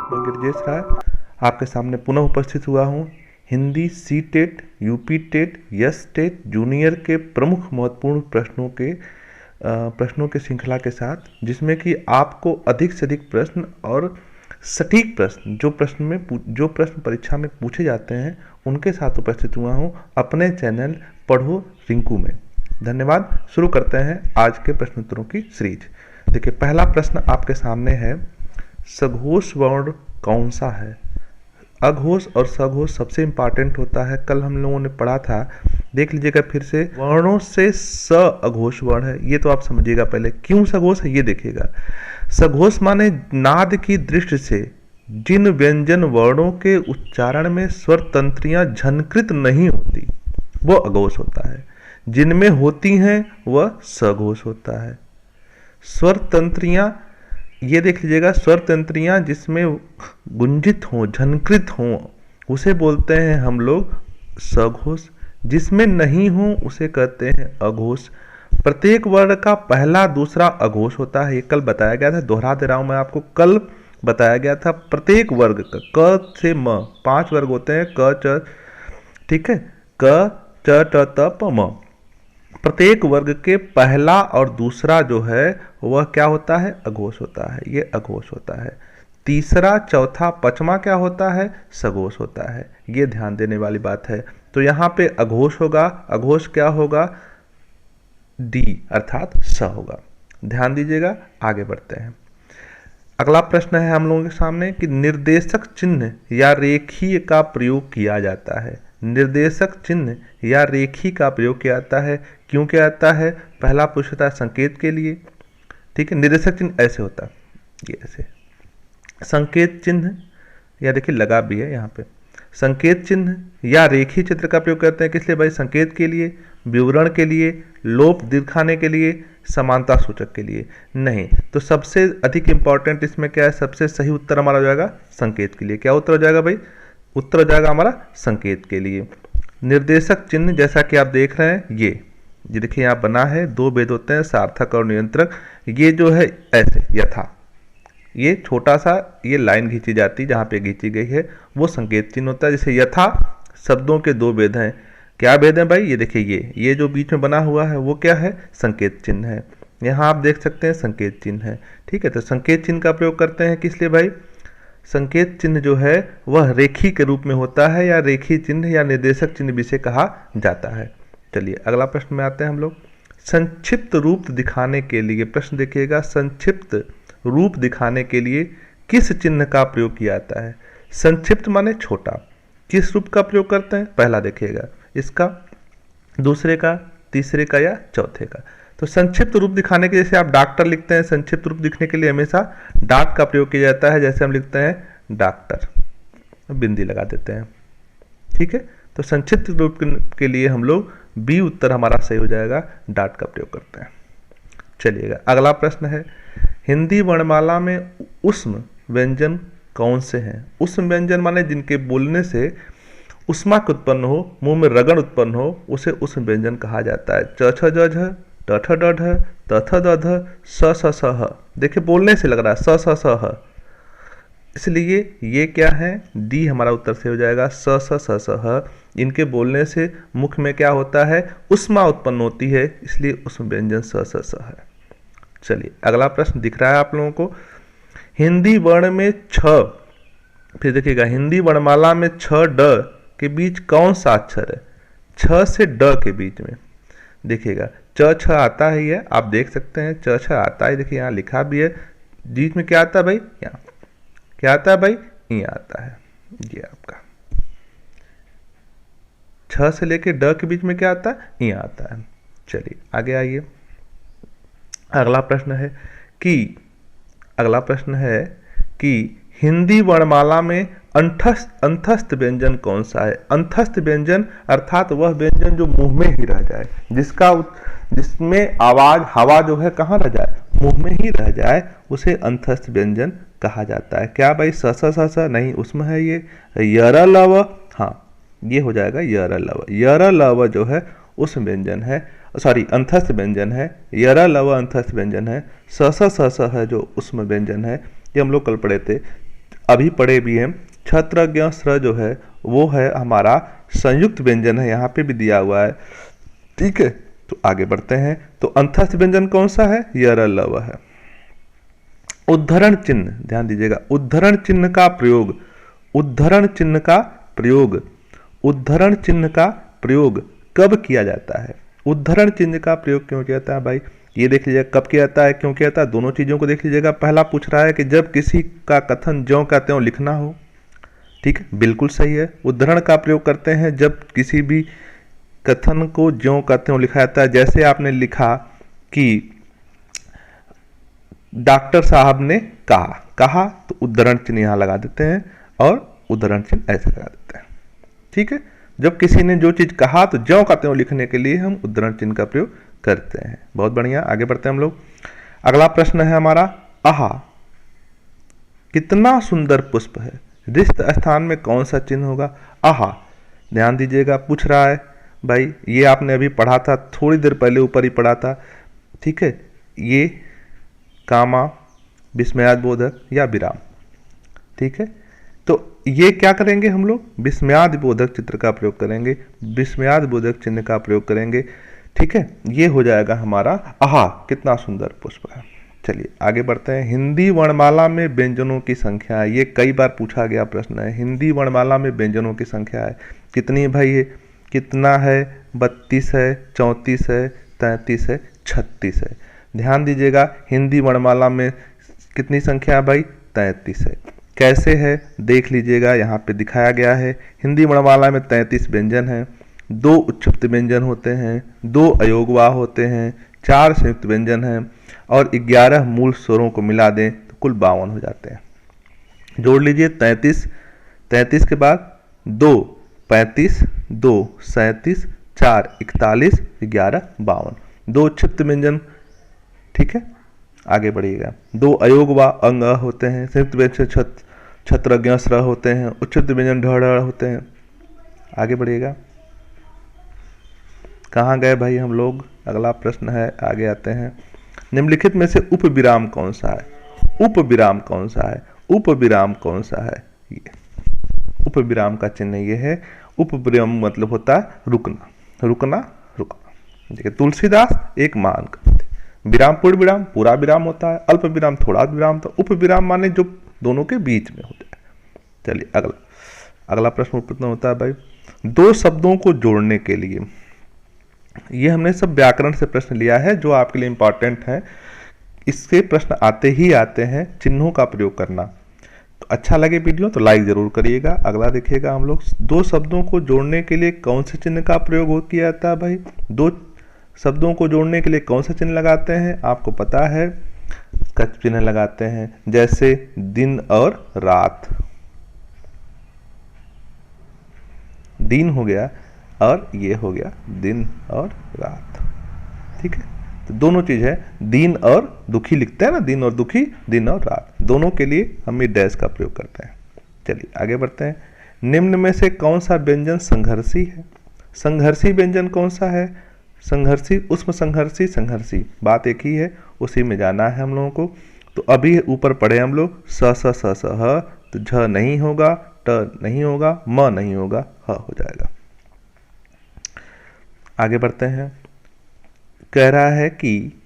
मैं गिरजेश राय आपके सामने पुनः उपस्थित हुआ हूँ Hindi CTET, UP TET, यस टेट जूनियर के प्रमुख महत्वपूर्ण प्रश्नों के श्रृंखला के साथ, जिसमें कि आपको अधिक से अधिक प्रश्न और सटीक प्रश्न जो प्रश्न परीक्षा में पूछे जाते हैं उनके साथ उपस्थित हुआ हूँ अपने चैनल पढ़ो रिंकू में। धन्यवाद। शुरू करते हैं आज के प्रश्नोत्तरों की सीरीज। देखिए, पहला प्रश्न आपके सामने है, सघोष वर्ण कौन सा है? अघोष और सघोष सबसे इंपॉर्टेंट होता है, कल हम लोगों ने पढ़ा था, देख लीजिएगा फिर से। वर्णों से स अघोष वर्ण है, ये तो आप समझिएगा। पहले क्यों सघोष है ये देखिएगा। सघोष माने नाद की दृष्टि से जिन व्यंजन वर्णों के उच्चारण में स्वर तंत्रियां झनकृत नहीं होती वो अघोष होता है, जिनमें होती हैं वह सघोष होता है। स्वर तंत्रियां, ये देख लीजिएगा, स्वर तंत्रियां जिसमें गुंजित हों, झनकृत हों, उसे बोलते हैं हम लोग सघोष। जिसमें नहीं हों उसे कहते हैं अघोष। प्रत्येक वर्ण का पहला दूसरा अघोष होता है, ये कल बताया गया था, दोहरा दे रहा हूं मैं आपको। कल बताया गया था प्रत्येक वर्ग का, क से म 5 वर्ग होते हैं, क च, ठीक है, क च ट त प म। प्रत्येक वर्ग के पहला और दूसरा जो है वह क्या होता है? अघोष होता है, ये अघोष होता है। तीसरा, चौथा, पांचवा क्या होता है? सघोष होता है। ये ध्यान देने वाली बात है। तो यहाँ पे अघोष होगा, अघोष क्या होगा? डी अर्थात स होगा। ध्यान दीजिएगा, आगे बढ़ते हैं। अगला प्रश्न है हम लोगों के सामने कि निर्देशक चिन्ह या रेखीय का प्रयोग किया जाता है। निर्देशक चिन्ह या रेखी का प्रयोग किया जाता है, क्यों किया जाता है? पहला पूछता है संकेत के लिए, ठीक है। निर्देशक चिन्ह ऐसे होता है, ये ऐसे। संकेत चिन्ह, या देखिए लगा भी है यहाँ पे। संकेत चिन्ह या रेखी चित्र का प्रयोग करते हैं किस लिए भाई? संकेत के लिए, विवरण के लिए, लोप दिखाने के लिए, समानता सूचक के लिए नहीं। तो सबसे अधिक इंपॉर्टेंट इसमें क्या है? सबसे सही उत्तर हमारा हो जाएगा संकेत के लिए। क्या उत्तर हो जाएगा भाई? उत्तर हो जाएगा हमारा संकेत के लिए। निर्देशक चिन्ह जैसा कि आप देख रहे हैं, ये देखिए यहाँ बना है, 2 भेद होते हैं, सार्थक और नियंत्रक। ये जो है ऐसे यथा, ये छोटा सा ये लाइन खींची जाती है, जहाँ पे खींची गई है वो संकेत चिन्ह होता है। जैसे यथा शब्दों के 2 भेद हैं। क्या भेद है भाई? ये देखिए, ये जो बीच में बना हुआ है वो क्या है? संकेत चिन्ह है। यहाँ आप देख सकते हैं संकेत चिन्ह है, ठीक है। तो संकेत चिन्ह का प्रयोग करते हैं किस लिए भाई? संकेत चिन्ह जो है वह रेखी के रूप में होता है, या रेखी चिन्ह या निर्देशक चिन्ह भी से कहा जाता है। चलिए अगला प्रश्न में आते हैं हम लोग। संक्षिप्त रूप दिखाने के लिए, प्रश्न देखिएगा, संक्षिप्त रूप दिखाने के लिए किस चिन्ह का प्रयोग किया जाता है? संक्षिप्त माने छोटा। किस रूप का प्रयोग करते हैं? पहला देखिएगा, इसका, दूसरे का, तीसरे का या चौथे का। तो संक्षिप्त रूप दिखाने के, जैसे आप डॉक्टर लिखते हैं, संक्षिप्त रूप दिखने के लिए हमेशा डाक का प्रयोग किया जाता है। जैसे हम लिखते हैं डॉक्टर, बिंदी लगा देते हैं, ठीक है। तो संक्षिप्त रूप के लिए हम लोग बी उत्तर हमारा सही हो जाएगा, डाट का प्रयोग करते हैं। चलिएगा अगला प्रश्न है, हिंदी वर्णमाला में उष्म व्यंजन कौन से हैं? उष्म व्यंजन माने जिनके बोलने से उष्माक उत्पन्न हो, मुंह में रगड़ उत्पन्न हो, उसे उष्म व्यंजन कहा जाता है। च छ ज झ, ट ठ ड ढ, त थ द ध, स स स ह। देखिए बोलने से लग रहा है स स स ह, इसलिए ये क्या है? डी हमारा उत्तर से हो जाएगा, स स स स ह। इनके बोलने से मुख में क्या होता है? उष्मा उत्पन्न होती है, इसलिए उष्म व्यंजन स स स है। चलिए अगला प्रश्न दिख रहा है आप लोगों को। हिंदी वर्ण में छ, फिर देखिएगा, हिंदी वर्णमाला में छ ड के बीच कौन सा अक्षर है? छ से ड के बीच में देखिएगा च छ आता है, ये आप देख सकते हैं, च छ आता है। देखिए यहाँ लिखा भी है, बीच में क्या आता है भाई? यहाँ क्या आता है भाई? ये आता है, ये आपका छ से लेके ड के बीच में क्या आता है? ये आता है। चलिए आगे आइए। अगला प्रश्न है कि हिंदी वर्णमाला में अंतस्थ व्यंजन कौन सा है? अंतस्थ व्यंजन अर्थात वह व्यंजन जो मुंह में ही रह जाए, जिसमें आवाज, हवा जो है कहाँ रह जाए? मुंह में ही रह जाए, उसे अंतस्थ व्यंजन कहा जाता है। क्या भाई? स स स स नहीं, उसमें है ये यर लव, हाँ ये हो जाएगा यर लव। यर लव जो है उस व्यंजन है, सॉरी अंतस्थ व्यंजन है। यर लव अंतस्थ व्यंजन है। स स स स है जो उष्म व्यंजन है, ये हम लोग कल पढ़े थे। अभी पढ़े भी हैं। छत्र ज्ञ स्र जो है वो है हमारा संयुक्त व्यंजन है, यहाँ पे भी दिया हुआ है। ठीक है, तो आगे बढ़ते हैं। तो अंतस्थ व्यंजन कौन सा है? यर लव है। उद्धरण चिन्ह, ध्यान दीजिएगा, उद्धरण चिन्ह का प्रयोग, उद्धरण चिन्ह का प्रयोग, उद्धरण चिन्ह का प्रयोग कब किया जाता है? उद्धरण चिन्ह का प्रयोग क्यों किया जाता है भाई? ये देख लीजिएगा, कब किया जाता है, क्यों किया जाता है, दोनों चीजों को देख लीजिएगा। पहला पूछ रहा है कि जब किसी का कथन ज्यों का त्यों लिखना हो। ठीक है, बिल्कुल सही है। उद्धरण का प्रयोग करते हैं जब किसी भी कथन को ज्यों का त्यों लिखा जाता है। जैसे आपने लिखा कि डॉक्टर साहब ने कहा तो उद्धरण चिन्ह यहां लगा देते हैं और उद्धरण चिन्ह ऐसे लगा देते हैं। ठीक है, जब किसी ने जो चीज कहा तो ज्यों का त्यों लिखने के लिए हम उद्धरण चिन्ह का प्रयोग करते हैं। बहुत बढ़िया, आगे बढ़ते हैं हम लोग। अगला प्रश्न है हमारा, आहा कितना सुंदर पुष्प है, रिक्त स्थान में कौन सा चिन्ह होगा? आहा, ध्यान दीजिएगा, पूछ रहा है भाई, ये आपने अभी पढ़ा था, थोड़ी देर पहले ऊपर ही पढ़ा था। ठीक है, ये कामा, विस्मयादिबोधक या विराम। ठीक है, तो ये क्या करेंगे हम लोग? विस्मयादिबोधक चित्र का प्रयोग करेंगे, विस्मयादिबोधक चिन्ह का प्रयोग करेंगे। ठीक है, ये हो जाएगा हमारा आहा कितना सुंदर पुष्प है। चलिए आगे बढ़ते हैं। हिंदी वर्णमाला में व्यंजनों की संख्या है, ये कई बार पूछा गया प्रश्न है। हिंदी वर्णमाला में व्यंजनों की संख्या है कितनी है भाई? ये कितना है? 32 है, 34 है, 33 है, 36 है। ध्यान दीजिएगा, हिंदी वर्णमाला में कितनी संख्या है भाई? 33 है। कैसे है देख लीजिएगा, यहाँ पे दिखाया गया है। हिंदी वर्णमाला में 33 व्यंजन हैं, 2 उच्चुप्त व्यंजन होते हैं, 2 अयोगवाह होते हैं, 4 संयुक्त व्यंजन हैं और 11 मूल स्वरों को मिला दें तो कुल 52 हो जाते हैं। जोड़ लीजिए, 33 के बाद 2 35, 2 37, 4 41, 11 52, 2 उच्चुप्त व्यंजन। ठीक है, आगे बढ़िएगा। 2 अयोगवाह अंग होते हैं, संयुक्त व्यंजन छत्र ज्ञ स्र होते हैं, उच्चुप्त व्यंजन ढ ढ होते हैं। आगे बढ़िएगा, कहाँ गए भाई हम लोग? अगला प्रश्न है, आगे आते हैं। निम्नलिखित में से उपविराम कौन सा है? उपविराम कौन सा है? उपविराम कौन सा है? ये उपविराम का चिन्ह ये है। उपविराम मतलब होता है रुकना, रुकना, रुकना। देखिए, तुलसीदास एक महान कवि थे। विराम पूर्ण विराम पूरा विराम होता है, अल्प विराम थोड़ा विराम, तो उपविराम माने जो दोनों के बीच में हो जाए। चलिए अगला प्रश्न उत्पन्न होता है भाई, 2 शब्दों को जोड़ने के लिए, ये हमने सब व्याकरण से प्रश्न लिया है जो आपके लिए इंपॉर्टेंट है। इससे प्रश्न आते ही आते हैं, चिन्हों का प्रयोग करना। तो अच्छा लगे वीडियो तो लाइक जरूर करिएगा। अगला देखिएगा हम लोग, 2 शब्दों को जोड़ने के लिए कौन से चिन्ह का प्रयोग किया जाता है भाई? 2 शब्दों को जोड़ने के लिए कौन सा चिन्ह लगाते हैं? आपको पता है, कच चिन्ह लगाते हैं। जैसे दिन और रात, दिन हो गया और ये हो गया दिन और रात। ठीक है, तो दोनों चीज है, दिन और दुखी लिखते हैं ना, दिन और दुखी, दिन और रात, दोनों के लिए हम ये डैश का प्रयोग करते हैं। चलिए आगे बढ़ते हैं। निम्न में से कौन सा व्यंजन संघर्षी है? संघर्षी व्यंजन कौन सा है? संघर्षी, उष्म संघर्षी, संघर्षी, बात एक ही है, उसी में जाना है हम लोगों को। तो अभी ऊपर पढ़े हम लोग, स स स स ह, तो झ नहीं होगा, ट नहीं होगा, म नहीं होगा, ह हो जाएगा। आगे बढ़ते हैं। कह रहा है कि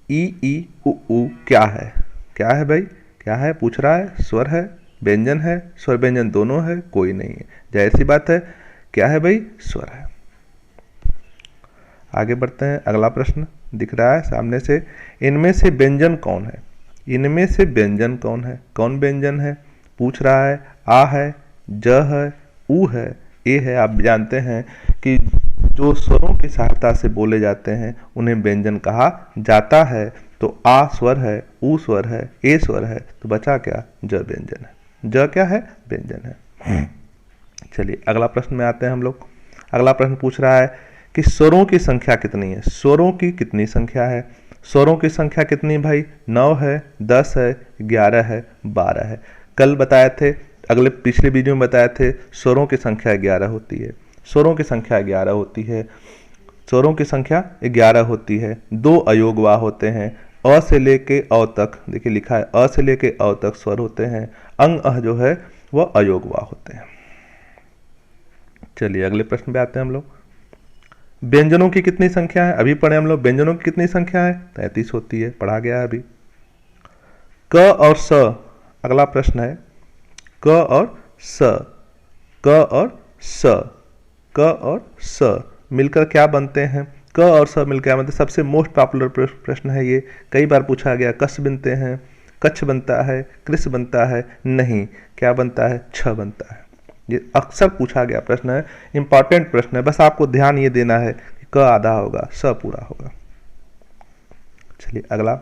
ई उ क्या है? क्या है भाई? क्या है पूछ रहा है? स्वर है, व्यंजन है, स्वर व्यंजन दोनों है, कोई नहीं है। जाहिर सी बात है, क्या है भाई? स्वर है। आगे बढ़ते हैं। अगला प्रश्न दिख रहा है सामने से, इनमें से व्यंजन कौन है? इनमें से व्यंजन कौन है? कौन व्यंजन है पूछ रहा है। आ है, ज है, उ है, ए है। आप जानते हैं कि जो स्वरों की सहायता से बोले जाते हैं उन्हें व्यंजन कहा जाता है। तो आ स्वर है, उ स्वर है, ए स्वर है, तो बचा क्या? ज व्यंजन है। ज क्या है? व्यंजन है। चलिए अगला प्रश्न में आते हैं हम लोग। अगला प्रश्न पूछ रहा है कि स्वरों की संख्या कितनी है? स्वरों की कितनी संख्या है? स्वरों की संख्या कितनी भाई? 9 है, 10 है, 11 है, 12 है। कल बताए थे, अगले पिछले वीडियो में बताए थे, स्वरों की संख्या 11 होती है। स्वरों की संख्या 11 होती है। स्वरों की संख्या 11 होती है। 2 अयोगवाह होते हैं, अ से लेके अ तक, देखिए लिखा है अ से लेके अ तक स्वर होते हैं, अंग अह जो है वह अयोगवा होते हैं। चलिए अगले प्रश्न पे आते हैं हम लोग। व्यंजनों की कितनी संख्या है, अभी पढ़े हम लोग, व्यंजनों की कितनी संख्या है, 33 होती है, पढ़ा गया है अभी। क और स, अगला प्रश्न है क और स, क और स, क और स मिलकर क्या बनते हैं, क और स मिलकर क्या बनते हैं, सबसे मोस्ट पॉपुलर प्रश्न है ये, कई बार पूछा गया। कस बनते हैं, कच्छ बनता है, कृष बनता है, नहीं, क्या बनता है, छ बनता है। ये अक्सर पूछा गया प्रश्न है, इंपॉर्टेंट प्रश्न है, बस आपको ध्यान ये देना है कि क आधा होगा, स पूरा होगा। चलिए अगला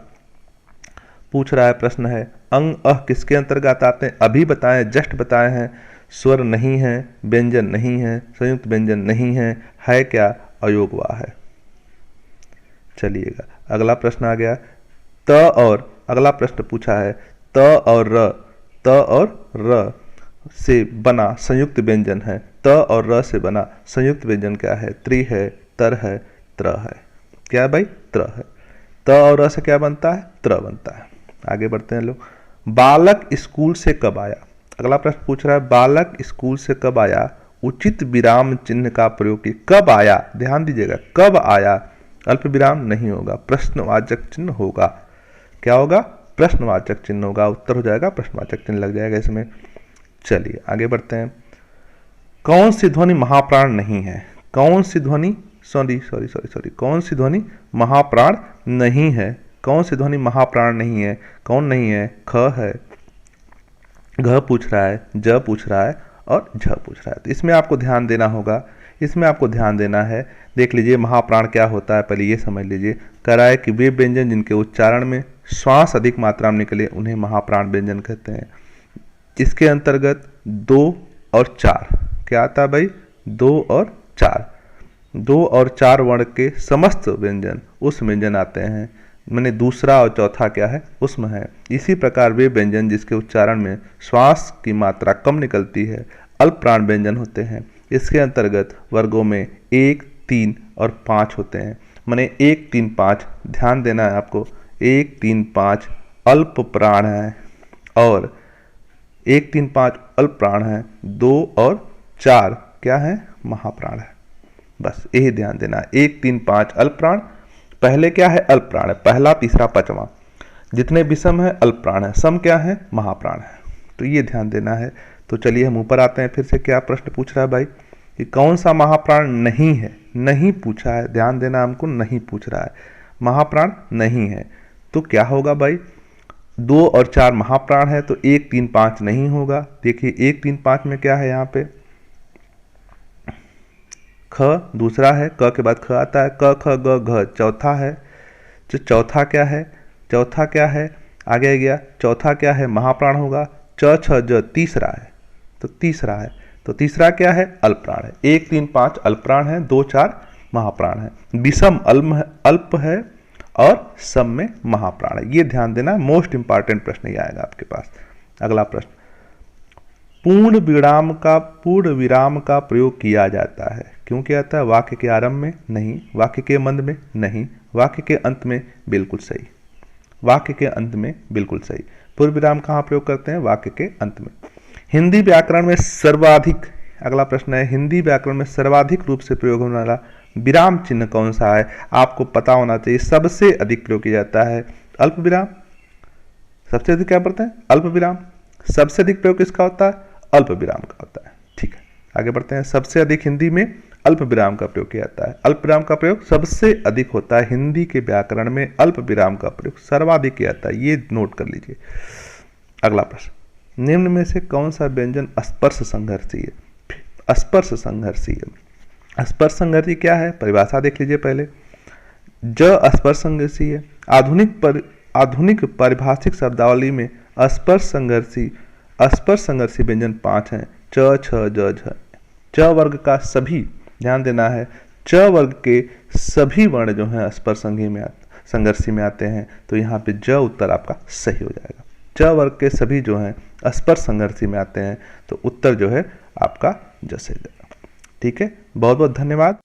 पूछ रहा है प्रश्न है, अंग अह किसके अंतर्गत आते हैं, अभी बताएं, जस्ट बताए हैं। स्वर नहीं है, व्यंजन नहीं है, संयुक्त व्यंजन नहीं है क्या, अयोगवा है। चलिएगा अगला प्रश्न आ गया, त और, अगला प्रश्न पूछा है त और र, त और र से बना संयुक्त व्यंजन है, त और र से बना संयुक्त व्यंजन क्या है, त्रि है, तर है, त्र है। क्या है भाई, त्र है। त और र से क्या बनता है, त्र बनता है। आगे बढ़ते हैं लोग। बालक स्कूल से कब आया, अगला प्रश्न पूछ रहा है, बालक स्कूल से कब आया, उचित विराम चिन्ह का प्रयोग की, कब आया, ध्यान दीजिएगा, कब आया, अल्प विराम नहीं होगा, प्रश्नवाचक चिन्ह होगा। क्या होगा, प्रश्नवाचक चिन्ह होगा, उत्तर हो जाएगा प्रश्नवाचक चिन्ह लग जाएगा इसमें। चलिए आगे बढ़ते हैं। कौन सी ध्वनि महाप्राण नहीं है, कौन सी ध्वनि, कौन सी ध्वनि महाप्राण नहीं है, कौन सी ध्वनि महाप्राण नहीं है, कौन नहीं है, ख है, घ पूछ रहा है, ज पूछ रहा है और झ पूछ रहा है। तो इसमें आपको ध्यान देना होगा, इसमें आपको ध्यान देना है। देख लीजिए महाप्राण क्या होता है, पहले ये समझ लीजिए। कह रहा है कि वे व्यंजन जिनके उच्चारण में श्वास अधिक मात्रा में निकले उन्हें महाप्राण व्यंजन कहते हैं। इसके अंतर्गत 2 और 4 क्या आता है भाई, 2 और 4, 2 और 4 वर्ण के समस्त व्यंजन उस व्यंजन आते हैं, मैंने दूसरा और चौथा क्या है, उसमें है। इसी प्रकार वे व्यंजन जिसके उच्चारण में श्वास की मात्रा कम निकलती है अल्प प्राण व्यंजन होते हैं। इसके अंतर्गत वर्गों में 1, 3 और 5 होते हैं। मैंने 1, 3, 5 ध्यान देना है आपको, 1, 3, 5 अल्प प्राण है और 1, 3, 5 अल्प प्राण है, 2 और 4 क्या है, महाप्राण है। बस यही ध्यान देना है, 1, 3, 5 अल्प प्राण, पहले क्या है, अल्प प्राण है, पहला, तीसरा, पांचवा, जितने विषम है अल्प प्राण है, सम क्या है, महाप्राण है। तो ये ध्यान देना है। तो चलिए हम ऊपर आते हैं फिर से। क्या प्रश्न पूछ रहा है भाई कि कौन सा महाप्राण नहीं है, नहीं पूछा है, ध्यान देना हमको, नहीं पूछ रहा है, महाप्राण नहीं है। तो क्या होगा भाई, 2 और 4 महाप्राण है तो 1, 3, 5 नहीं होगा। देखिए 1, 3, 5 में क्या है, यहाँ पे ख दूसरा है, क के बाद ख आता है, क ख ग घ चौथा है, जो चौथा क्या है, चौथा क्या है, आगे गया, चौथा क्या है, महाप्राण होगा, च छ ज तीसरा है, तो तीसरा है, तो तीसरा क्या है, अल्प प्राण है। 1, 3, 5 अल्प प्राण है, 2, 4 महाप्राण है, विषम अल्प है और सम में महाप्राण है। ये ध्यान देना, मोस्ट इंपॉर्टेंट प्रश्न ये आएगा आपके पास। अगला प्रश्न, पूर्ण विराम का प्रयोग किया जाता है, क्यों किया जाता है, वाक्य के आरंभ में नहीं, वाक्य के मध्य में नहीं, वाक्य के अंत में, बिल्कुल सही, वाक्य के अंत में, बिल्कुल सही। पूर्ण विराम कहाँ प्रयोग करते हैं, वाक्य के अंत में। हिंदी व्याकरण में सर्वाधिक, अगला प्रश्न है, हिंदी व्याकरण में सर्वाधिक रूप से प्रयोग होने वाला विराम चिन्ह कौन सा है, आपको पता होना चाहिए। सबसे अधिक प्रयोग किया जाता है अल्प विराम, सबसे अधिक क्या पढ़ते हैं, अल्प विराम, सबसे अधिक प्रयोग किसका होता है, अल्प विराम का होता है। ठीक है, आगे बढ़ते हैं। सबसे अधिक हिंदी में अल्प विराम का प्रयोग किया जाता है, अल्प विराम का प्रयोग सबसे अधिक होता है हिंदी के व्याकरण में, अल्प विराम का प्रयोग सर्वाधिक किया जाता है, ये नोट कर लीजिए। अगला प्रश्न, निम्न में से कौन सा व्यंजन स्पर्श संघर्षी है, स्पर्श संघर्षी है। स्पर्श संघर्षी क्या है, परिभाषा देख लीजिए पहले। ज स्पर्श संघर्षी है, आधुनिक पारिभाषिक शब्दावली में स्पर्श संघर्षी व्यंजन 5 हैं, च छ ज झ। च वर्ग का सभी, ध्यान देना है, च वर्ग के सभी वर्ण जो हैं स्पर्श संघर्षी में आते हैं, तो यहाँ पे ज उत्तर आपका सही हो जाएगा। च वर्ग के सभी जो हैं स्पर्श संघर्षी में आते हैं, तो उत्तर जो है आपका ज सही जाएगा। ठीक है, बहुत बहुत धन्यवाद।